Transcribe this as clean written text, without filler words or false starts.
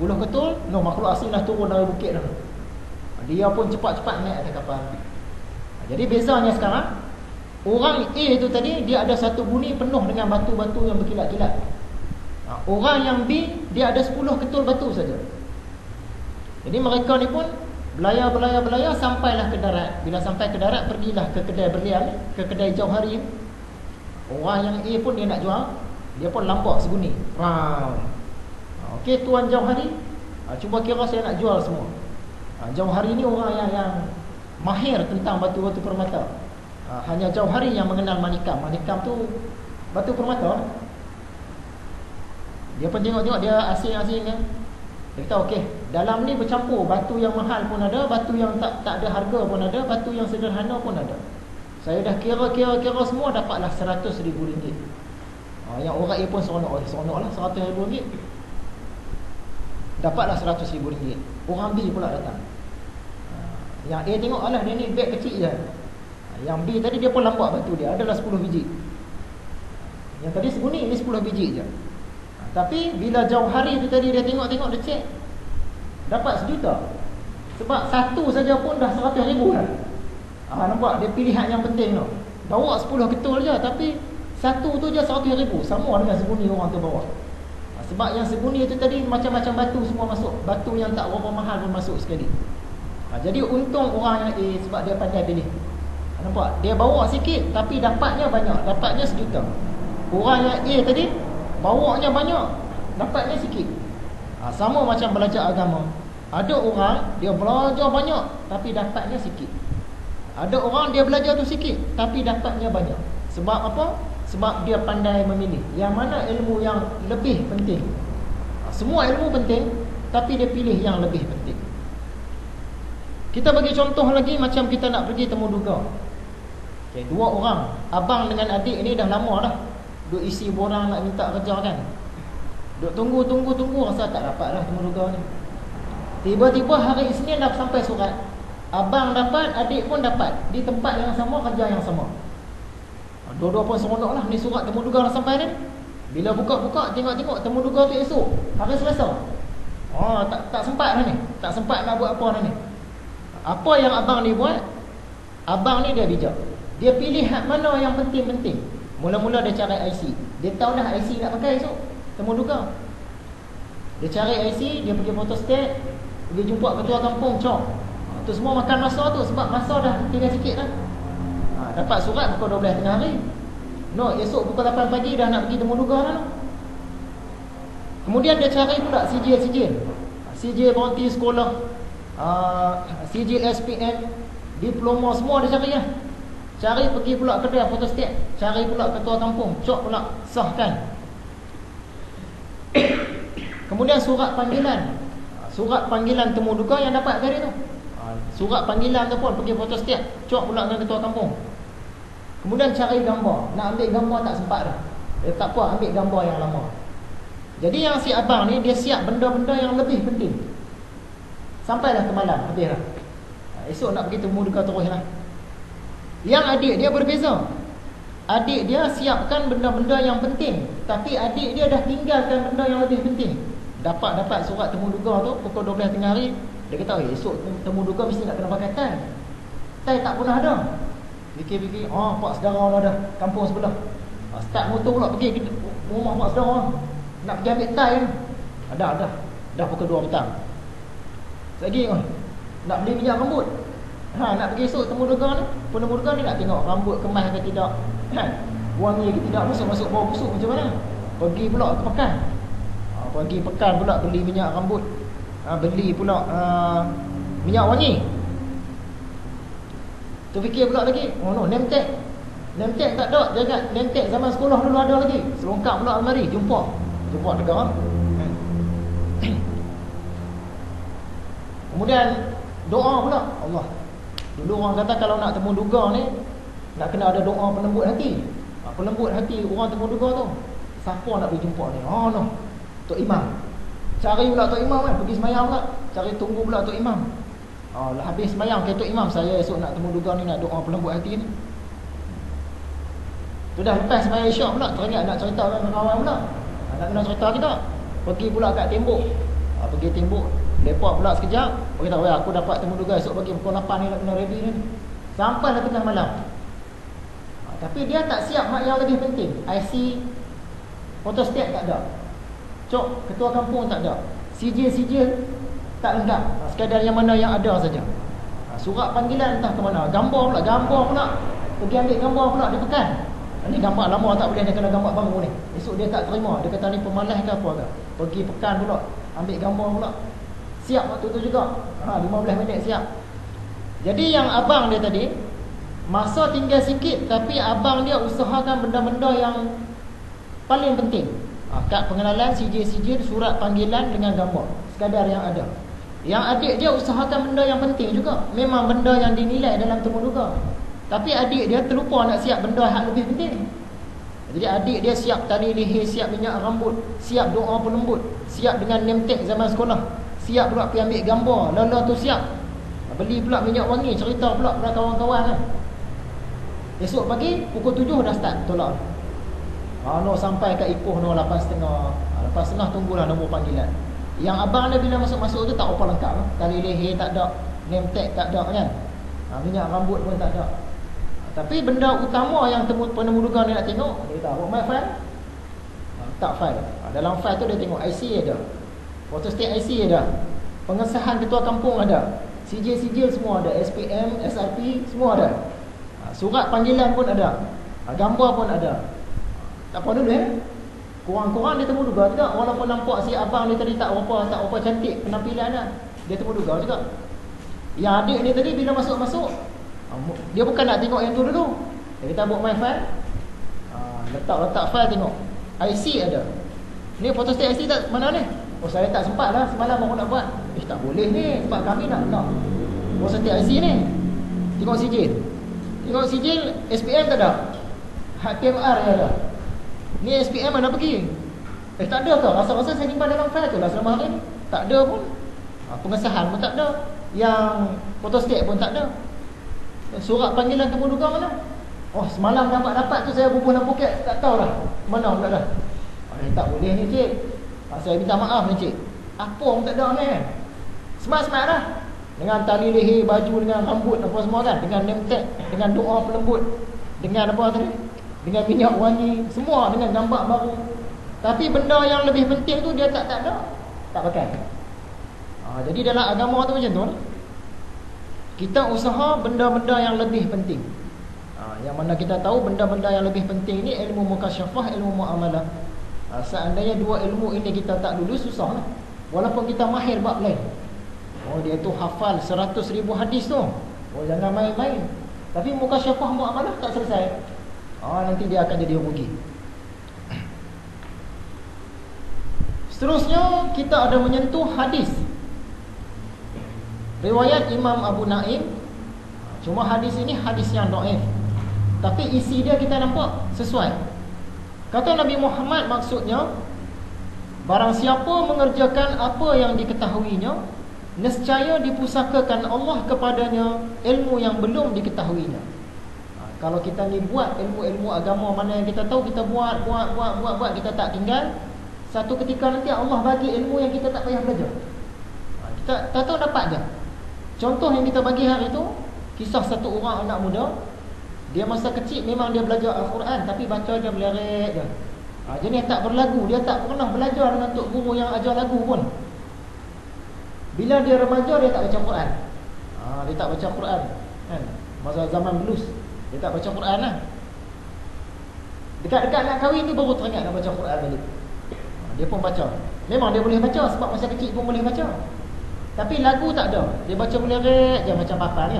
10 ketul, makhluk asing dah turun dari bukit dah. Dia pun cepat-cepat naik atas kapal. Jadi bezanya sekarang, orang A itu tadi dia ada satu buni penuh dengan batu-batu yang berkilat-kilat. Orang yang B dia ada 10 ketul batu saja. Jadi mereka ni pun belayar sampailah ke darat. Bila sampai ke darat, pergilah ke kedai berlian, ke kedai Jauhari. Orang yang A pun dia nak jual, dia pun lampak seguni. Okey tuan Jauhari, cuba kira saya nak jual semua. Jauhari ni orang yang mahir tentang batu-batu permata. Hanya Jauhari yang mengenal manikam. Manikam tu batu permata. Dia pun tengok-tengok, dia asing-asing kan. Dia kata okey, dalam ni bercampur, batu yang mahal pun ada, batu yang tak ada harga pun ada, batu yang sederhana pun ada. Saya dah kira semua, dapatlah RM100,000. Yang orang A pun seronok lah, RM100,000. Dapatlah RM100,000. Orang B pula datang. Yang A tengok, alah dia ni beg kecil je. Yang B tadi dia pun lampak batu dia, adalah 10 biji. Yang tadi seguni, ni 10 biji je. Tapi bila Jauhari tu tadi dia tengok-tengok, dia cek, dapat RM1 juta. Sebab satu saja pun dah RM100,000 kan. Nampak dia pilihan yang penting tu. Bawa 10 ketul je, tapi satu tu je RM100,000. Sama dengan seguni orang tu bawa. Sebab yang seguni tu tadi macam-macam batu semua masuk. Batu yang tak berapa mahal pun masuk sekali. Jadi untung orang yang A sebab dia pandai pilih. Nampak? Dia bawa sikit tapi dapatnya banyak. Dapatnya RM1 juta. Orang yang A tadi bawanya banyak, dapatnya sikit. Sama macam belajar agama. Ada orang dia belajar banyak tapi dapatnya sikit. Ada orang dia belajar tu sikit tapi dapatnya banyak. Sebab apa? Sebab dia pandai memilih yang mana ilmu yang lebih penting. Semua ilmu penting, tapi dia pilih yang lebih penting. Kita bagi contoh lagi, macam kita nak pergi temu duga. Okay, dua orang, abang dengan adik ni dah lama dah duk isi borang nak minta kerja kan. Duk tunggu, rasa tak dapat lah temu duga ni. Tiba-tiba hari Isnin dah sampai surat, abang dapat, adik pun dapat, di tempat yang sama, kerja yang sama. Dua-dua pun seronok lah, ni surat temu duga dah sampai ni. Bila buka-buka, tengok-tengok temu duga tu esok, hari Selasa. Tak sempat dah ni, tak sempat nak buat apa dah ni. Apa yang abang ni buat? Abang ni dia bijak. Dia pilih hak mana yang penting-penting. Mula-mula dia cari IC. Dia tahu dah IC nak pakai esok temu duga. Dia cari IC, dia pergi photostat, pergi jumpa ketua kampung, cok. Tu semua makan masa tu, sebab masa dah tinggal sikit dah. Dapat surat pukul 12 tengah hari. Esok pukul 8 pagi dah nak pergi temu duga dah. Kemudian dia cari pula sijil berhenti sekolah, sijil SPM, diploma, semua dia cari lah. Cari pergi pula kedai photostat, cari pula ketua kampung, cok pula sahkan. Kemudian surat panggilan temu duga yang dapat tadi tu. Surat panggilan tu pun pergi photostat, cok pula dengan ketua kampung. Kemudian cari gambar, nak ambil gambar tak sempat dah. Dia tak apa, ambil gambar yang lama. Jadi yang si abang ni dia siap benda-benda yang lebih penting. Sampailah ke malam, habis dah. Esok nak pergi temu duga terus lah. Yang adik dia berbeza. Adik dia siapkan benda-benda yang penting, tapi adik dia dah tinggalkan benda yang lebih penting. Dapat surat temu duga tu pukul 12 tengah hari. Dia kata, esok temu duga mesti nak kena pakai tie. Tai tak pernah ada. Fikir-fikir, pak saudara lah dah, kampung sebelah. Start motor pula pergi rumah pak saudara. Nak pergi ambil tie ni. Dah pukul 2 petang. Lagi nak beli minyak rambut. Nak pergi esok temu duga ni. Penemu duga ni nak tengok rambut kemas ke tidak, wangi ke tidak, masuk bau busuk macam mana. Pergi pula ke pekan. Pergi pekan pula beli minyak rambut. Beli pula minyak wangi. Terfikir pula lagi, name tag tak ada, jangan name tag zaman sekolah dulu ada lagi. Selongkap pula almari, jumpa negara. Kemudian doa pula, Allah. Dulu orang kata kalau nak temu duga ni, nak kena ada doa pelembut hati. Pelembut hati orang temu duga tu. Siapa nak pergi jumpa ni? Tok Imam. Cari pula Tok Imam kan, pergi semayang pula. Cari tunggu pula Tok Imam. Lah habis semayang ke Tok Imam, saya esok nak temu duga ni, nak doa pelembut hati ni. Tu dah lepas semayang isyak pula, teringat nak cerita dengan kawan pula. Nak kena cerita kita. Pergi pula kat tembok. Pergi timbuk, lepak pula sekejap, beritahu aku dapat temuduga esok pagi pukul 8 ni nak kena ready ni. Sampai dah tengah malam. Tapi dia tak siap hak yang lebih penting. IC photostat tak ada. Cok ketua kampung tak ada. Sijil tak lengkap. Sekadar yang mana yang ada saja. Surat panggilan entah ke mana. Gambar pula. Pergi ambil gambar pula di pekan. Ini gambar lama tak boleh, dia kena gambar baru ni. Esok dia tak terima. Dia kata ni pemalas ke apa ke. Pergi pekan pula, ambil gambar pula. Siap waktu tu juga. 15 minit siap. Jadi yang abang dia tadi, masa tinggal sikit, tapi abang dia usahakan benda-benda yang paling penting. Kad pengenalan, sijil-sijil, surat panggilan dengan gambar. Sekadar yang ada. Yang adik dia usahakan benda yang penting juga. Memang benda yang dinilai dalam temuduga. Tapi adik dia terlupa nak siap benda yang lebih penting. Jadi adik dia siap tali leher, siap minyak rambut, siap doa pelembut, siap dengan name tag zaman sekolah, siap pula pergi ambil gambar, lala tu siap. Beli pula minyak wangi, cerita pula pada kawan-kawan kan. Esok pagi pukul 7 dah start tolak. No sampai kat Ipoh no 8.30. 8.30 tunggulah nombor panggilan. Yang abang dia bila masuk-masuk tu tak apa lengkap. Tali leher tak ada, name tag tak ada kan. Minyak rambut pun tak ada. Tapi benda utama yang penemuduga ni nak tengok, dia kata, "What my file?" Tak file. Dalam file tu dia tengok IC ada. Photostat IC ada. Pengesahan ketua kampung ada. Sijil-sijil semua ada. SPM, SRP semua ada. Surat panggilan pun ada. Gambar pun ada. Tak apa dulu Kurang-kurang dia temuduga juga. Walaupun nampak si abang ni tadi tak apa cantik penampilan dia temuduga juga. Yang adik ni tadi bila masuk-masuk, dia bukan nak tengok yang tu dulu. Dia kata buat my file. Letak file tengok. IC ada. Ni photostat IC tak mana ni? Saya tak sempat lah semalam baru nak buat. Tak boleh ni sebab kami nak photostat IC ni. Tengok sijil SPM tak ada. HTMR ada. Ni SPM mana pergi? Tak ada ke? Rasa-rasa saya simpan dalam file tu lah selama hari ni. Tak ada pun. Pengesahan pun tak ada. Yang photostat pun tak ada. Surat panggilan temuduga mana? Semalam dapat tu saya bubuh dalam poket, tak tahu dah mana pula dah. Tak boleh ni cik. Saya minta maaf ni cik. Apa pun tak ada ni. Smart-smart dah. Dengan tali leher, baju dengan rambut apa semua kan, dengan name tag, dengan doa pelembut, dengan apa tadi? Dengan minyak wangi, semua dengan gambar baru. Tapi benda yang lebih penting tu dia tak ada. Tak pakai. Jadi dalam agama tu macam tu. Kita usaha benda-benda yang lebih penting. Yang mana kita tahu benda-benda yang lebih penting ni ilmu mukasyafah, ilmu muamalah. Seandainya dua ilmu ini kita tak dulu, susah lah. Walaupun kita mahir bab lain. Dia tu hafal 100,000 hadis tu. Jangan main-main. Tapi mukasyafah muamalah tak selesai. Nanti dia akan jadi rugi. Seterusnya kita ada menyentuh hadis. Riwayat Imam Abu Naim. Cuma hadis ini hadis yang dhaif. Tapi isi dia kita nampak sesuai. Kata Nabi Muhammad maksudnya, barang siapa mengerjakan apa yang diketahuinya, nescaya dipusakakan Allah kepadanya ilmu yang belum diketahuinya. Kalau kita ni buat ilmu-ilmu agama mana yang kita tahu, kita buat, kita tak tinggal, satu ketika nanti Allah bagi ilmu yang kita tak payah belajar. Kita tak tahu dapat je. Contoh yang kita bagi hari tu, kisah satu orang anak muda. Dia masa kecil memang dia belajar Al-Quran, tapi baca dia meleret je. Jenis tak berlagu. Dia tak pernah belajar dengan tok guru yang ajar lagu pun. Bila dia remaja, dia tak baca Quran. Dia tak baca Quran kan? Masa zaman blues, dia tak baca Quran lah. Dekat-dekat nak kahwin ni baru teringat nak baca Quran balik. Dia pun baca. Memang dia boleh baca sebab masa kecil pun boleh baca. Tapi lagu tak ada. Dia baca meleret je macam papa ni.